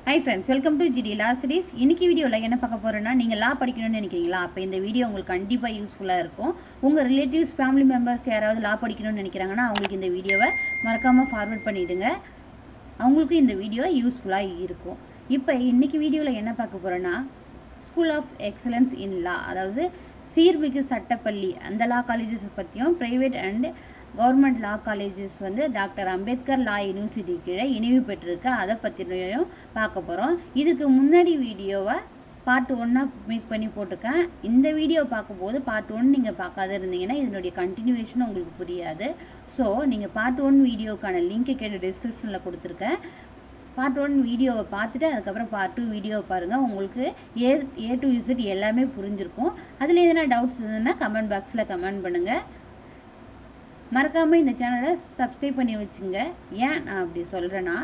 Hi friends, welcome to GD Law Series. இன்னைக்கு வீடியோல என்ன பார்க்க போறோம்னா நீங்க லா படிக்கணும்னு நினைக்கிறீங்களா? அப்ப இந்த வீடியோ உங்களுக்கு கண்டிப்பா யூஸ்ஃபுல்லா இருக்கும். உங்க ரிலேட்டிவ்ஸ், ஃபேமிலி மெம்பர்ஸ் யாராவது லா படிக்கணும்னு நினைக்கிறாங்கன்னா அவங்களுக்கு இந்த வீடியோவை மறக்காம ஃபார்வர்ட் பண்ணிடுங்க. அவங்களுக்கு இந்த வீடியோ யூஸ்ஃபுல்லா இருக்கும். இப்போ இன்னைக்கு வீடியோல என்ன பார்க்க போறோம்னா ஸ்கூல் ஆஃப் எக்ஸலன்ஸ் இன் லா, அதாவது சீர்மிகு சட்டப்பள்ளி, அந்த லா காலேஜஸ் பற்றியும் private and government law colleges வந்து டாக்டர் அம்பேத்கர் லா யூனிவர்சிட்டி கீழே இணைவு பெற்றிருக்கு. அதை பற்றியும் பார்க்க போகிறோம். இதுக்கு முன்னாடி வீடியோவை பார்ட் 1 மேக் பண்ணி போட்டிருக்கேன். இந்த வீடியோ பார்க்கும்போது பார்ட் 1 நீங்கள் பார்க்காத இருந்தீங்கன்னா இதனுடைய கண்டினியூவேஷன் உங்களுக்கு புரியாது. ஸோ நீங்கள் பார்ட் 1 வீடியோக்கான லிங்க்கு கேட்டு டிஸ்கிரிப்ஷனில் கொடுத்துருக்கேன். பார்ட் 1 வீடியோவை பார்த்துட்டு அதுக்கப்புறம் பார்ட் 2 வீடியோவை பாருங்கள். உங்களுக்கு ஏ டு இசட் எல்லாமே புரிஞ்சிருக்கும். அதில் எதனா டவுட்ஸ் இருந்ததுன்னா கமெண்ட் பாக்ஸில் கமெண்ட் பண்ணுங்கள். மறக்காமல் இந்த சேனலை சப்ஸ்கிரைப் பண்ணி வச்சுங்க. ஏன் நான் அப்படி சொல்கிறேன்னா